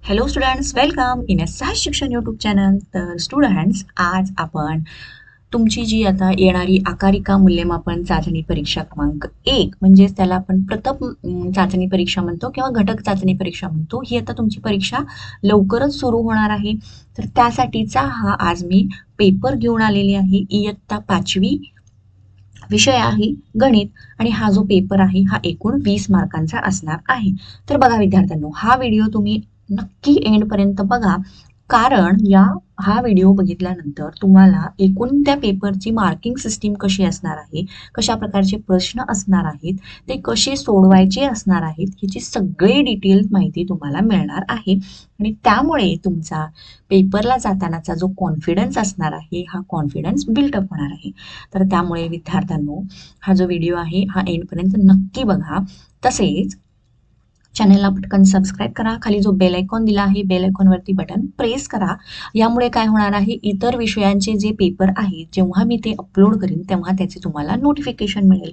Hello students, welcome in अ सहज शिक्षण YouTube channel. तर स्टुडंट्स, आज आपण तुमची जी आता येणारी आकारिका मूल्यमापन चाचणी परीक्षा क्रमांक 1 म्हणजेच त्याला आपण प्रथम चाचणी परीक्षा म्हणतो किंवा घटक चाचणी परीक्षा म्हणतो, ही आता तुमची परीक्षा लवकरच सुरू होणार आहे. तर त्यासाठीचा हा आज मी पेपर घेऊन आलेली आहे. इयत्ता 5वी, विषय आहे गणित आणि हा जो पेपर आहे हा एकूण 20 मार्कांचा असणार आहे. तर बघा विद्यार्थ्यांनो, हा व्हिडिओ तुम्ही नक्की एंड पर्यंत बघा, कारण हा व्हिडिओ बघितल्यानंतर तुम्हाला एकूण त्या पेपरची मार्किंग सिस्टीम कशी असणार आहे, कशा प्रकारचे प्रश्न असणार आहेत, ते कसे सोडवायचे असणार आहेत, ह्याची सगळी डिटेल माहिती तुम्हाला मिळणार आहे. आणि त्यामुळे तुमचा पेपरला जातानाचा जो कॉन्फिडन्स असणार आहे, हा कॉन्फिडन्स बिल्टअप होणार आहे. तर त्यामुळे विद्यार्थ्यांनो, हा जो व्हिडिओ आहे हा एंडपर्यंत नक्की बघा. तसेच चॅनलला पटकन सबस्क्राईब करा. खाली जो बेल आयकॉन दिला आहे, बेल आयकॉनवरती बटन प्रेस करा. यामुळे काय होणार आहे, इतर विषयांचे जे पेपर आहेत जेव्हा मी ते अपलोड करीन तेव्हा त्याचे तुम्हाला नोटिफिकेशन मिळेल.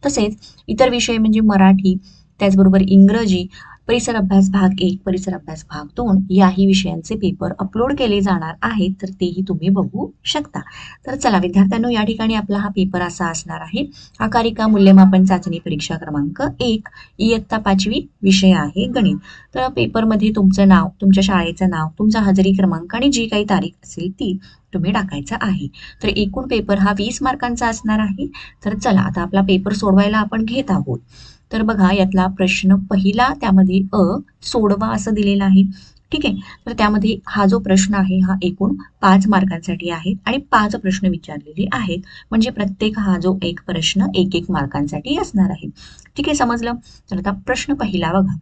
तसेच इतर विषय म्हणजे मराठी, त्याचबरोबर इंग्रजी, परिसर अभ्यास भाग 1, परिसर अभ्यास भाग 2 याही विषयांचे पेपर अपलोड केले जाणार आहेत, तर तेही तुम्ही बघू शकता. तर चला विद्यार्थ्यांनो, या ठिकाणी आपला हा पेपर असा असणार आहे. आकारिका मूल्यमापन चाचणी परीक्षा क्रमांक 1, इयत्ता 5वी, विषय आहे गणित. तर पेपरमध्ये तुमचं नाव, तुमच्या शाळेचं नाव, तुमचा हजेरी क्रमांक आणि जी काही तारीख असेल ती तुम्ही टाकायचा आहे. तर एकूण पेपर हा 20 मार्कांचा असणार आहे. तर चला आता आपला पेपर सोडवायला आपण घेत आहोत. तर बघा, यातला प्रश्न पहिला, त्यामध्ये सोडवा असं दिलेलं आहे. ठीक आहे. तर त्यामध्ये हा जो प्रश्न आहे हा एकूण 5 मार्कांसाठी आहे आणि 5 प्रश्न विचारलेले आहेत. म्हणजे प्रत्येक हा जो एक प्रश्न 1-1 मार्कांसाठी असणार आहे. ठीक आहे, समजलं? तर आता प्रश्न पहिला बघा,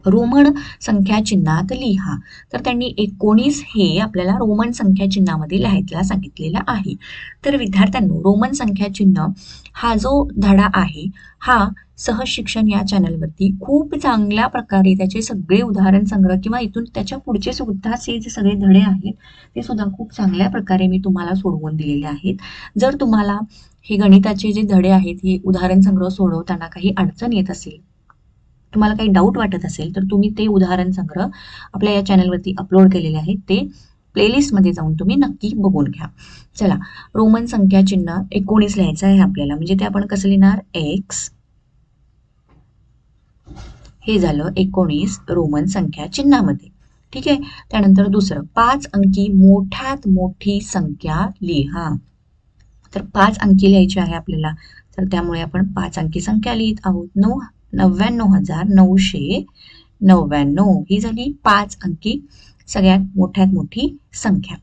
रोमन संख्या चिन्हात लिहा. तर त्यांनी 19 हे आपल्याला रोमन संख्या चिन्हामध्ये लिहायला सांगितलेला आहे. तर विद्यार्थ्यांनो, रोमन संख्या चिन्ह हा जो धडा आहे हा सहज शिक्षण या चॅनलवरती खूप चांगल्या प्रकारे त्याचे सगळे उदाहरण संग्रह किंवा इथून त्याच्या पुढचे सुद्धा जे सगळे धडे आहेत ते सुद्धा खूप चांगल्या प्रकारे मी तुम्हाला सोडवून दिलेले आहेत. जर तुम्हाला हे गणिताचे जे धडे आहेत, हे उदाहरण संग्रह सोडवताना काही अडचण येत असेल, तुम्हाला काही डाऊट वाटत असेल, तर तुम्ही ते उदाहरण संग्रह आपल्या या चॅनलवरती अपलोड केलेले आहेत, ते प्लेलिस्टमध्ये जाऊन तुम्ही नक्की बघून घ्या. चला, रोमन संख्या चिन्ह 19 लिहायचं आहे आपल्याला. म्हणजे ते आपण कसं लिहिणार, एक्स, हे झालं 19 रोमन संख्या चिन्हामध्ये. ठीक आहे. त्यानंतर दुसरं, 5 अंकी मोठ्यात मोठी संख्या लिहा. तर 5 अंकी लिहायची आहे आपल्याला. तर त्यामुळे आपण 5 अंकी संख्या लिहित आहोत. 99,999 ही झाली 5 अंकी सगळ्यात मोठ्यात मोठी संख्या.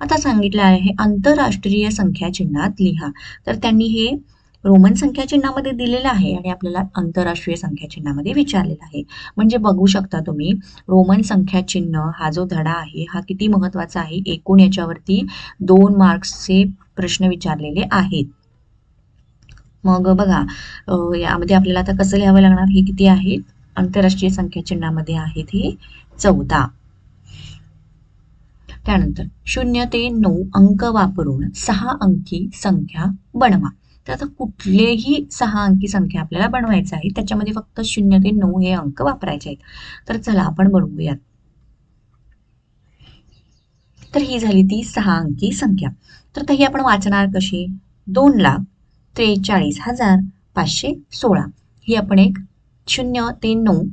आता सांगितलं आहे आंतरराष्ट्रीय संख्या चिन्हात लिहा. तर त्यांनी हे रोमन संख्या चिन्हामध्ये दिलेलं आहे आणि आपल्याला आंतरराष्ट्रीय संख्या चिन्हामध्ये विचारलेलं आहे. म्हणजे बघू शकता तुम्ही, रोमन संख्या चिन्ह हा जो धडा आहे हा किती महत्वाचा आहे. एकूण याच्यावरती 2 मार्क्सचे प्रश्न विचारलेले आहेत. मग बघा, यामध्ये आपल्याला आता कसं लिहावं लागणार, हे किती आहेत, आंतरराष्ट्रीय संख्या चिन्हामध्ये आहेत हे 14. त्यानंतर 0 ते 9 अंक वापरून 6 अंकी संख्या बनवा. तर आता कुठलेही 6 अंकी संख्या आपल्याला बनवायचं आहे, त्याच्यामध्ये फक्त 0 ते 9 हे अंक वापरायचे आहेत. तर चला आपण बनवूयात. तर ही झाली ती 6 अंकी संख्या. तर ही आपण वाचणार कशी, 2,43,516 ही आपण एक 0 ते 9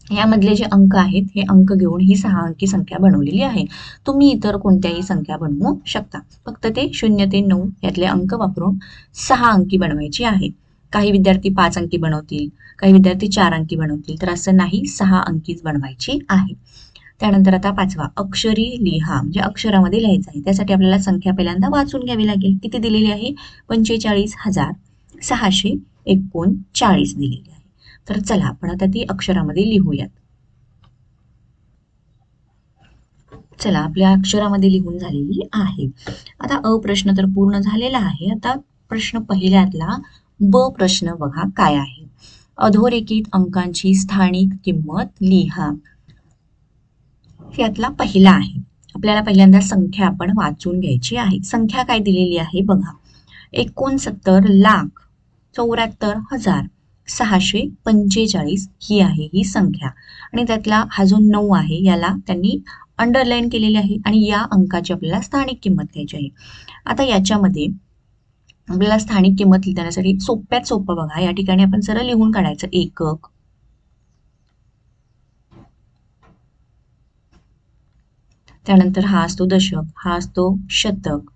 यामधले जे अंक आहेत हे अंक घेऊन ही 6 अंकी संख्या बनवलेली आहे. तुम्ही इतर कोणत्याही संख्या बनवू शकता, फक्त ते 0 ते 9 यातले अंक वापरून 6 अंकी बनवायची आहे. काही विद्यार्थी 5 अंकी बनवतील, काही विद्यार्थी 4 अंकी बनवतील. तर असं नाही, 6 अंकीच बनवायची आहे. त्यानंतर आता 5वा, अक्षरी लिहा. म्हणजे अक्षरामध्ये लिहायचं आहे. त्यासाठी आपल्याला संख्या पहिल्यांदा वाचून घ्यावी लागेल. किती दिलेली आहे, 45,639 दिलेली आहे. तर चला आपण आता ती अक्षरामध्ये लिहूयात. चला, आपल्या अक्षरामध्ये लिहून झालेली आहे. आता प्रश्न तर पूर्ण झालेला आहे. आता प्रश्न पहिल्यातला ब प्रश्न बघा काय आहे, अधोरेखित अंकांची स्थानिक किंमत लिहा. यातला पहिला आहे. आपल्याला पहिल्यांदा संख्या आपण वाचून घ्यायची आहे. संख्या काय दिलेली आहे बघा, 69,74,000 645 ही आहे ही संख्या आणि त्यातला हा जो 9 आहे याला त्यांनी अंडरलाईन केलेली आहे आणि या अंकाची आपल्याला स्थानिक किंमत घ्यायची आहे. आता याच्यामध्ये आपल्याला स्थानिक किंमत लिहिण्यासाठी सोप्यात सोपं बघा, या ठिकाणी आपण सरळ लिहून काढायचं एकक, त्यानंतर हा असतो दशक, हा असतो शतक,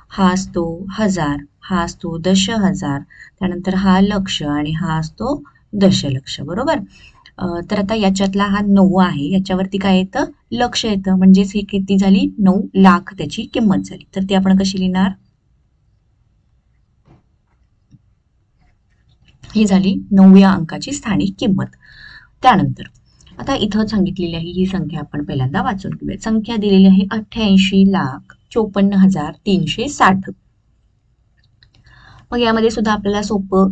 हा असतो हजार, हा असतो दशहजार, त्यानंतर हा लक्ष आणि हा असतो दशलक्ष. बरोबर. तर आता याच्यातला हा 9 आहे, याच्यावरती काय येतं, लक्ष येतं, म्हणजेच ही किती झाली, 9 लाख त्याची किंमत झाली. तर ती आपण कशी लिहिणार, ही झाली 9व्या अंकाची स्थानिक किंमत. त्यानंतर आता इथं सांगितलेली आहे ही संख्या आपण पहिल्यांदा वाचून घेऊया. संख्या दिलेली आहे 88,54,360. मग यामध्ये सुद्धा आपल्याला सोपं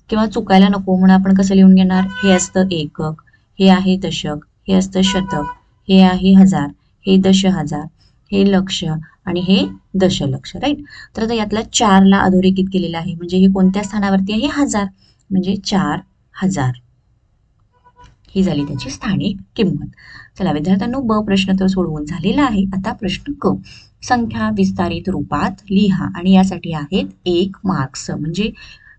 किंवा चुकायला नको म्हणून आपण कसं लिहून घेणार, हे असतं एकक, हे आहे दशक, हे असतं शतक, हे आहे हजार, हे दशहजार, हे लक्ष आणि हे दशलक्ष. राईट. तर आता यातला 4ला अधोरेखित केलेला आहे, म्हणजे हे कोणत्या स्थानावरती आहे, हजार, म्हणजे 4000 ही झाली त्याची स्थानिक किंमत. चला विद्यार्थ्यांनो, ब प्रश्न तर सोडवून झालेला आहे. आता प्रश्न क, संख्या विस्तारित रूपात लिहा आणि यासाठी आहेत 1 मार्क्स, म्हणजे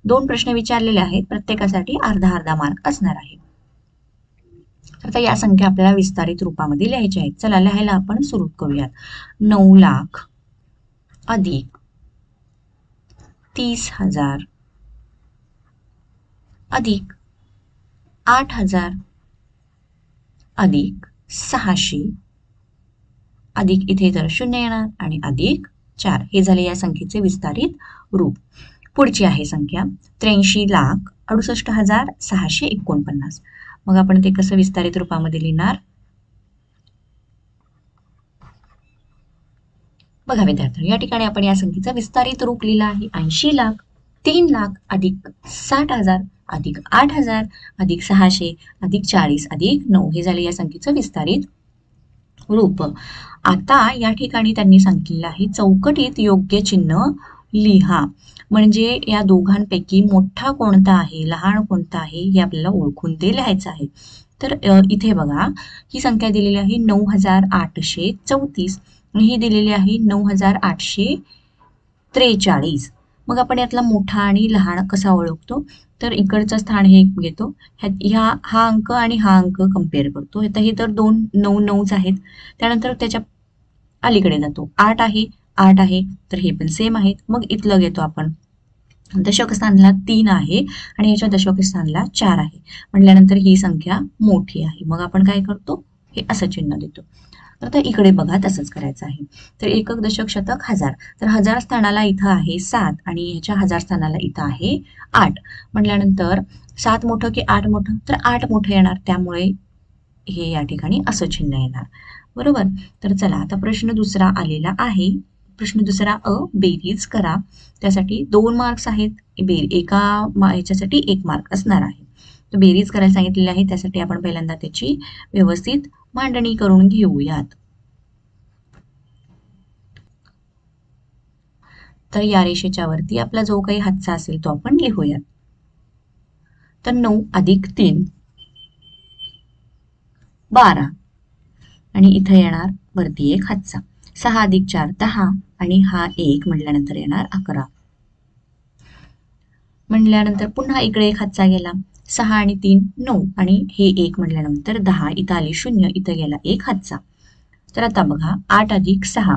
2 प्रश्न विचारलेले आहेत, प्रत्येकासाठी अर्धा अर्धा मार्क असणार आहे. आता या संख्या आपल्याला विस्तारित रूपामध्ये लिहायच्या आहेत. चला लिहायला आपण सुरू करूयात. 9 लाख अधिक 30,000 अधिक 8,000 अधिक 600 अधिक इथे तर 0 येणार आणि अधिक 4. हे झाले या संख्येचे विस्तारित रूप. पुढची आहे संख्या 83,68,649. मग आपण ते कसं विस्तारित रूपामध्ये लिहिणार, बघा विद्यार्थ्यांनो, या ठिकाणी आपण या संख्येचा विस्तारित रूप लिहिला आहे 80 लाख, 3 लाख अधिक 60,000 अधिक 8,000 अधिक 600 अधिक 40 अधिक 9. हे झाले या संख्येचं विस्तारित रूप. आता या ठिकाणी त्यांनी सांगितलेलं आहे चौकटीत योग्य चिन्ह लिहा, म्हणजे या दोघांपैकी मोठा कोणता आहे, लहान कोणता आहे, हे आपल्याला ओळखून ते लिहायचं आहे. तर इथे बघा, ही संख्या दिलेली आहे 9,834 आणि ही दिलेली आहे 9,843. मग आपण यातला मोठा आणि लहान कसा ओळखतो, तर इकडचं स्थान हे घेतो, हा अंक आणि हा अंक कम्पेअर करतो. आता हे तर 2 9 आहेत, त्यानंतर त्याच्या अलीकडे जातो, 8 आहे, 8 आहे, तर हे पण सेम आहेत. मग इथलं घेतो आपण, दशक स्थानला 3 आहे आणि याच्या दशक स्थानला 4 आहे, म्हटल्यानंतर ही संख्या मोठी आहे. मग आपण काय करतो, हे असं चिन्ह देतो. तर आता इकडे बघा तसंच करायचं आहे. तर एकक दशक शतक हजार, तर हजार स्थानाला इथं आहे 7 आणि ह्याच्या हजार स्थानाला इथं आहे 8, म्हटल्यानंतर 7 मोठं की 8 मोठं, तर 8 मोठं येणार, त्यामुळे हे या ठिकाणी असं चिन्ह येणार. बरोबर. तर चला आता प्रश्न दुसरा आलेला आहे. प्रश्न दुसरा अ, बेरीज करा. त्यासाठी 2 मार्क्स आहेत, एका ह्याच्यासाठी 1 मार्क असणार आहे. तर बेरीज करायला सांगितलेली आहे, त्यासाठी आपण पहिल्यांदा त्याची व्यवस्थित मांडणी करून घेऊयात. तर या रेषेच्या वरती आपला जो काही हातचा असेल तो आपण लिहूयात. तर 9 अधिक 3 12 आणि इथं येणार वरती एक हातचा, 6 अधिक 4 10 आणि हा 1 म्हटल्यानंतर येणार 11. म्हटल्यानंतर पुन्हा इकडे एक हातचा गेला, 6 आणि 3 9 आणि हे 1 म्हटल्यानंतर 10, इथं आली 0, इथं गेला एक हातचा. तर आता बघा 8 अधिक 6,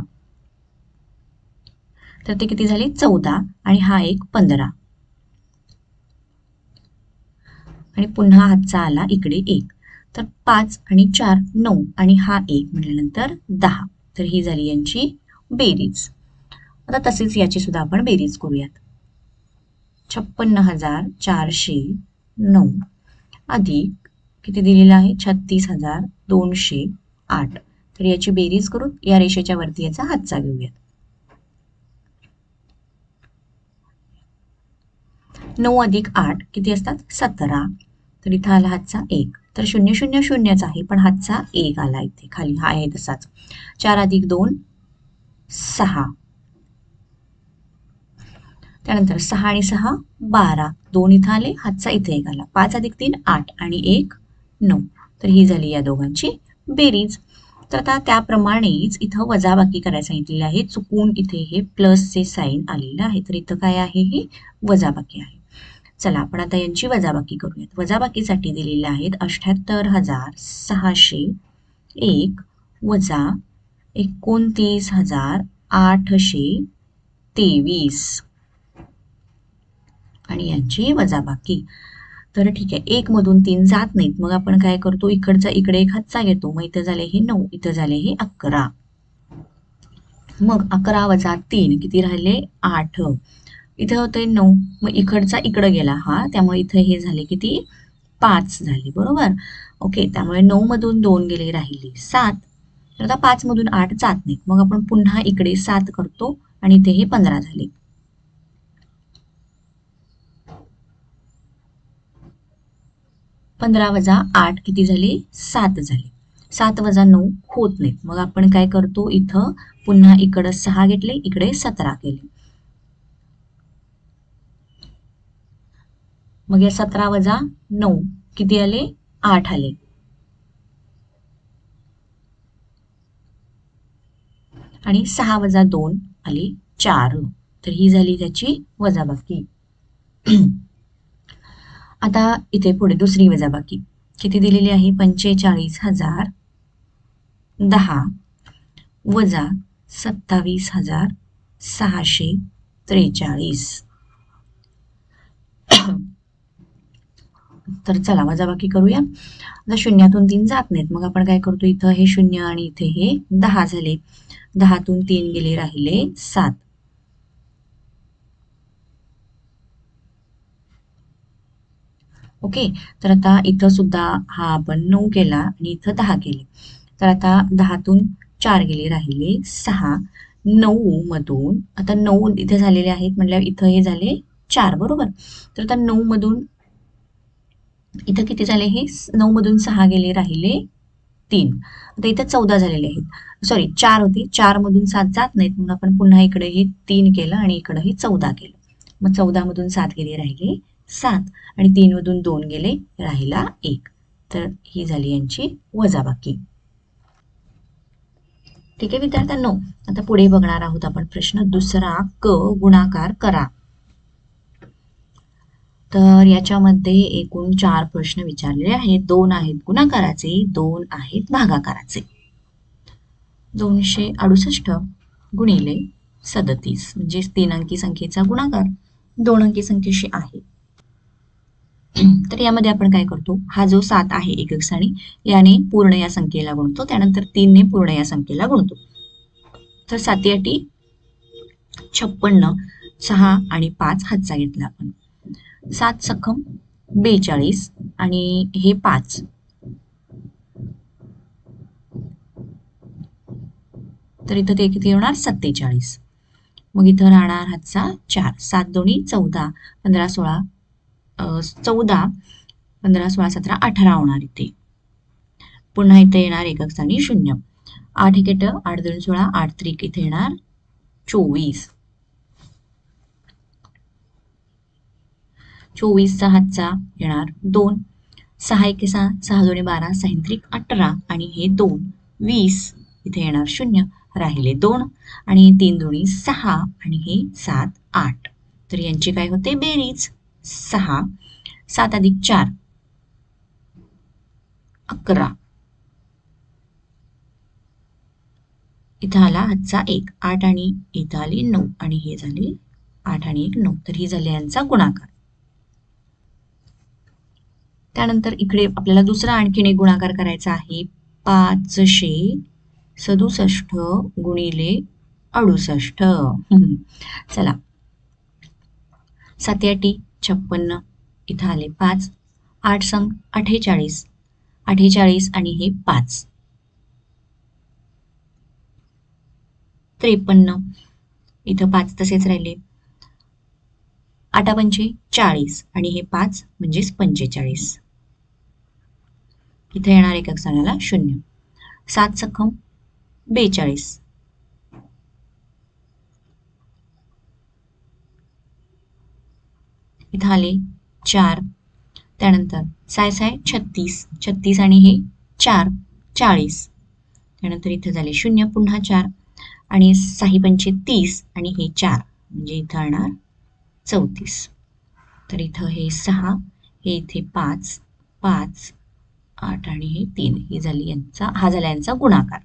तर ते किती झाले 14 आणि हा एक 15 आणि पुन्हा हातचा आला इकडे 1, तर 5 आणि 4 9 आणि हा 1 म्हटल्यानंतर 10. तर ही झाली यांची बेरीज. आता तसेच याची सुद्धा आपण बेरीज करूयात. 56,409 अधिक किती दिलेलं आहे 36,208. तर याची बेरीज करू, या रेषेच्या वरती याचा हातचा घेऊयात. 9 अधिक 8 किती असतात 17, तर इथं आला हातचा 1, तर 0 0 0च आहे, पण हातचा 1 आला इथे खाली, हा आहे तसाच. 4 अधिक 2 6, त्यानंतर 6 आणि 6 12, 2 इथं आले, हातचा इथे एक आला, 5 अधिक 3 8 आणि 1 9. तर ही झाली या दोघांची बेरीज. तर आता त्याप्रमाणेच इथं वजाबाकी करायला सांगितलेली आहे. चुकून इथे हे प्लसचे साईन आलेलं आहे, तर इथं काय आहे, हे वजाबाकी आहे. चला आपण आता यांची वजाबाकी करूयात. वजाबाकीसाठी दिलेले आहेत 78,601 वजा 29,823 आणि यांची वजाबाकी. तर ठीक आहे, 1 मधून 3 जात नाहीत, मग आपण काय करतो, इकडचा इकडे एक हातचा घेतो, मग इथं झाले हे 9, इथं झाले हे 11. मग 11 वजा 3 किती राहिले, 8. इथे होते 9, मग इकडचा इकडं गेला हा, त्यामुळे इथं हे झाले किती, 5 झाले, बरोबर. ओके, त्यामुळे 9 मधून 2 गेले, राहिले 7. तर आता 5 मधून 8 जात नाहीत, मग आपण पुन्हा इकडे 7 करतो आणि इथे हे 15 झाले. 15 वजा 8 किती झाले, 7 झाले. 7 वजा 9 होत नाहीत, मग आपण काय करतो, इथं पुन्हा इकडं 6 घेतले, इकडे 17 केले. मग या 17 वजा 9 किती आले, 8 आले. आणि 6 वजा 2 आले 4. तर ही झाली त्याची वजाबाकी. आता इथे पुढे दुसरी वजाबाकी किती दिलेली आहे, 45,010 वजा 27,643. तर चला वजाबाकी करूया. आता शून्यातून 3 जात नाहीत, मग आपण काय करतो, इथं हे 0 आणि इथे हे 10 झाले, 10तून 3 गेले, राहिले 7. ओके, तर आता इथं सुद्धा हा आपण 9 केला आणि इथं 10 केले, तर आता 10तून 4 गेले, राहिले 6. 9 मधून आता 9 इथे झालेले आहेत म्हटल्यावर इथं हे झाले 4, बरोबर. तर आता 9 मधून इथं किती झाले, हे 9 मधून 6 गेले, राहिले 3. आता इथं 14 झालेले आहेत, सॉरी 4 होते, 4 मधून 7 जात नाहीत, म्हणून आपण पुन्हा इकडे हे 3 केलं आणि इकडे हे 14 केलं. मग 14 मधून 7 गेले, राहिले 7 आणि 3 मधून 2 गेले, राहिला 1. तर ही झाली यांची वजाबाकी. ठीक आहे विद्यार्थ्यांनो, आता पुढे बघणार आहोत आपण प्रश्न दुसरा, क गुणाकार करा. तर याच्यामध्ये एकूण 4 प्रश्न विचारलेले आहेत. 2 आहेत गुणाकाराचे, 2 आहेत भागाकाराचे. 268 गुणिले 37 म्हणजे 3 अंकी संख्येचा गुणाकार 2 अंकी संख्येशी आहे. तर यामध्ये आपण काय करतो, हा जो 7 आहे एकक स्थानी, याने पूर्ण या संख्येला गुणतो, त्यानंतर 3 ने पूर्ण या संख्येला गुणतो. तर 7 8 56, 6 आणि 5 हातचा घेतला आपण, 7 सखम 42 आणि हे 5, तर इथं ते किती होणार, 47. मग इथं राहणार हातचा 4, 7 दोन्ही 14, 15 16 14, 15 16 17 18 होणार इथे. पुन्हा इथे येणार एकक स्थानी 0. 8 1 8 2 16, 8 3 इथे येणार 24. 24चा हातचा येणार 2, 6 1 6, 6 2 12, 6 3 18 आणि हे 2 20, इथे येणार 0, राहिले 2 आणि 3 2 6 आणि हे 7 8. तर यांची काय होते बेरीज, 6, 7 अधिक 4 11, इथं आला हातचा 1, 8 आणि इथं आली 9 आणि हे झाले 8 आणि 1 9. तर ही झाली यांचा गुणाकार. त्यानंतर इकडे आपल्याला दुसरा आणखीन एक गुणाकार करायचा आहे, 567 गुणिले 68. चला 7 8 56, इथं आले 5, 8 संग 48, 48 आणि हे 5, 53, इथं 5 तसेच राहिले, 8 पंचे 40 आणि हे 5 म्हणजेच 45, इथे येणार एकक स्थानाला 0. 7 सखम 42, इथं आले 4, त्यानंतर साय साय 36, 36 आणि हे 4, 40, त्यानंतर इथं झाले 0, पुन्हा 4 आणि 6 पंचे 30 आणि हे 4 म्हणजे इथं येणार 34. तर इथं हे 6, हे इथे 5, 5, 8 आणि हे 3, ही झाली हा झाला यांचा गुणाकार.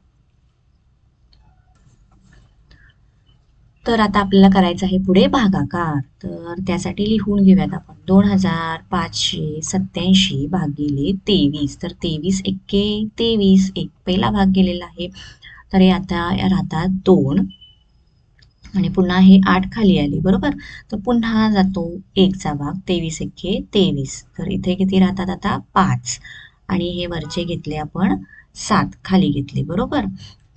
तर आता आपल्याला करायचं आहे पुढे भागाकार. तर त्यासाठी लिहून घेऊयात आपण 2587 भागिले 23. तर 23 एक्के 23, एक पहिला भाग गेलेला आहे. तर हे आता राहतात 2 आणि पुन्हा हे 8 खाली आली, बरोबर. तर पुन्हा जातो 1चा भाग, 23 एक्के 23. तर इथे किती राहतात आता 5 आणि हे वरचे घेतले आपण 7 खाली घेतले, बरोबर.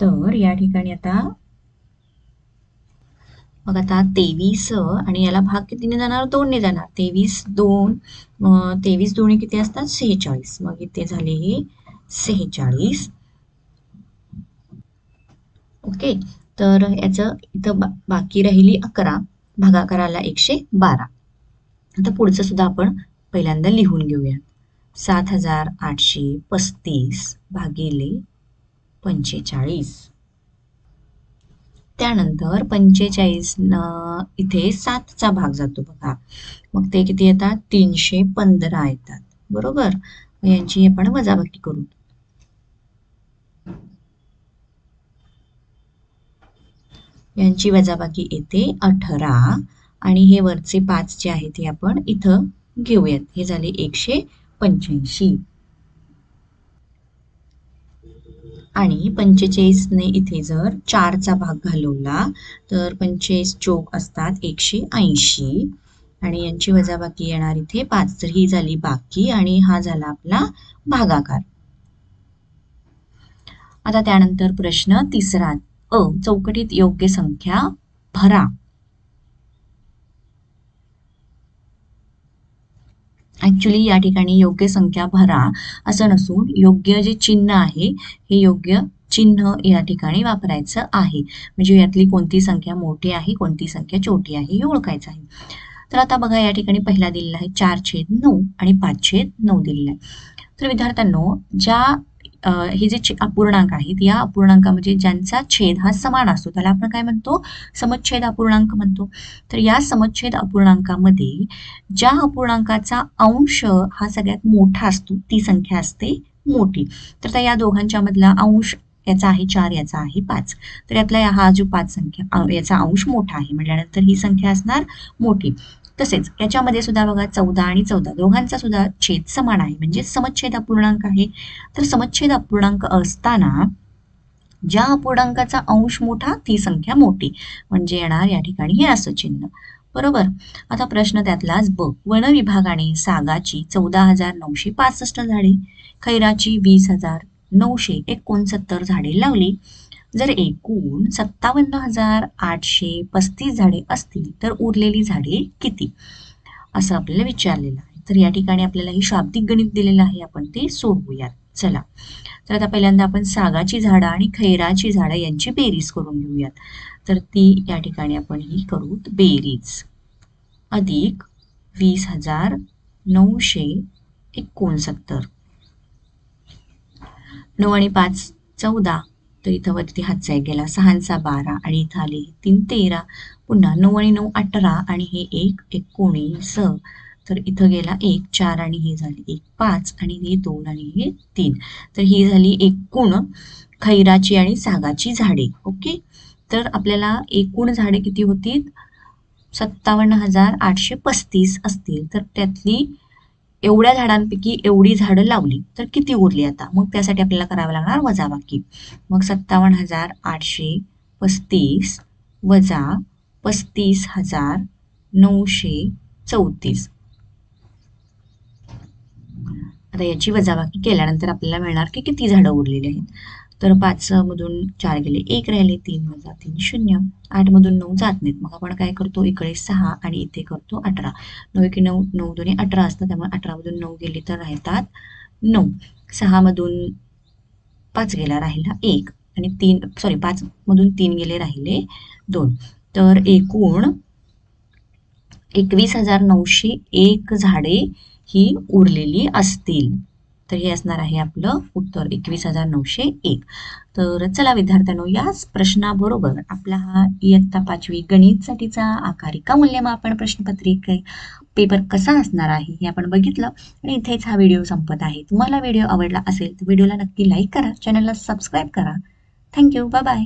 तर या ठिकाणी आता मग आता 23 आणि याला भाग कितीने जाणार 2 ने जाणार. 23 2 23 दोन्ही किती असतात 46. मग इथे झाले हे 46. ओके. तर याचं इथं बाकी राहिली 11, भागाकाराला 112. आता पुढचं सुद्धा आपण पहिल्यांदा लिहून घेऊया. 7835 भागिले 45. त्यानंतर 45 इथे 7चा भाग जातो बघा. मग ते किती येतात 315 येतात, बरोबर. यांची आपण वजाबाकी करू. यांची वजाबाकी येते 18 आणि हे वरचे 5 जे आहेत ते आपण इथं घेऊयात. हे झाले 185 आणि 45ने इथे जर 4चा भाग घालवला तर 45 चोक असतात 180 आणि यांची वजाबाकी येणार इथे 5. तर ही झाली बाकी आणि हा झाला आपला भागाकार. आता त्यानंतर प्रश्न तिसरा. चौकटीत योग्य संख्या भरा. ऍक्च्युली या ठिकाणी योग्य संख्या भरा असं नसून योग्य जे चिन्ह आहे हे योग्य चिन्ह या ठिकाणी वापरायचं आहे. म्हणजे यातली कोणती संख्या मोठी आहे, कोणती संख्या छोटी आहे हे ओळखायचं आहे. तर आता बघा या ठिकाणी पहिला दिलेला आहे 4/9 आणि 5/9 दिलेला आहे. तर विद्यार्थ्यांनो ज्या हे जे अपूर्णांक आहेत या अपूर्णांकामध्ये ज्यांचा छेद हा समान असतो त्याला आपण काय म्हणतो समच्छेद अपूर्णांक म्हणतो. तर या समच्छेद अपूर्णांकामध्ये ज्या अपूर्णांकाचा अंश हा सगळ्यात मोठा असतो ती संख्या असते मोठी. तर या दोघांच्या मधला अंश याचा आहे 4, याचा आहे 5. तर यातला हा जो 5 संख्या याचा अंश मोठा आहे म्हटल्यानंतर ही संख्या असणार मोठी. तसेच याच्यामध्ये सुद्धा बघा 14 आणि 14 दोघांचा सुद्धा छेद समान आहे म्हणजे समच्छेद अपूर्णांक आहे. तर समच्छेद अपूर्णांक असताना ज्या अपूर्णांकाचा अंश मोठा ती संख्या मोठी म्हणजे येणार या ठिकाणी हे असं चिन्ह, बरोबर. आता प्रश्न त्यातलाच ब. वन विभागाने सागाची 14,965 झाडे, खैराची 20,969 झाडे लावली. जर एकूण 57,835 झाडे असतील तर उरलेली झाडे किती असं आपल्याला विचारलेलं आहे. तर या ठिकाणी आपल्याला ही शाब्दिक गणित दिलेलं आहे, आपण ते सोडवूयात. चला. तर आता पहिल्यांदा आपण सागाची झाडं आणि खैराची झाडं यांची बेरीज करून घेऊयात. तर ती या ठिकाणी आपण ही करू बेरीज अधिक 20,969. 9 आणि 5 14. तर इथं वरती हातचा एक गेला 6 12 आणि इथं आले 3 13. पुन्हा 9 आणि 9 18 आणि हे 1 19. तर इथं गेला 1 4 आणि हे झाले 1 5 आणि हे 2 आणि हे 3. तर ही झाली एकूण खैराची आणि सागाची झाडे. ओके. तर आपल्याला एकूण झाडे किती होतील 57,835 असतील. तर त्यातली एवढ्या झाडांपैकी एवढी झाडं लावली तर किती उरली आता मग त्यासाठी आपल्याला करावं लागणार वजाबाकी. मग 57,835 वजा 35,934. आता याची वजाबाकी केल्यानंतर आपल्याला मिळणार की किती झाडं उरलेली आहेत. तर 5 मधून 4 गेले 1 राहिले 3 वजा 3 0. 8 मधून 9 जात नाहीत मग आपण काय करतो इकडे 6 आणि इथे करतो 18. 9 एके 9 9 दोन्ही 18 असतात त्यामुळे 18 मधून 9 गेले तर राहतात 9. 6 मधून 5 गेला राहिला 1 आणि 5 मधून 3 गेले राहिले 2. तर एकूण 21,901 झाडे ही उरलेली असतील. तर हे असणार आहे आपलं उत्तर 21,901. तर चला विद्यार्थ्यांनो, याच प्रश्नाबरोबर आपला हा इयत्ता 5वी गणितसाठीचा आकारिका मूल्यमापन प्रश्नपत्रिका पेपर कसा असणार आहे हे आपण बघितलं आणि इथेच हा व्हिडिओ संपत आहे. तुम्हाला व्हिडिओ आवडला असेल तर व्हिडिओला नक्की लाईक करा, चॅनलला सबस्क्राईब करा. थँक्यू. Bye bye.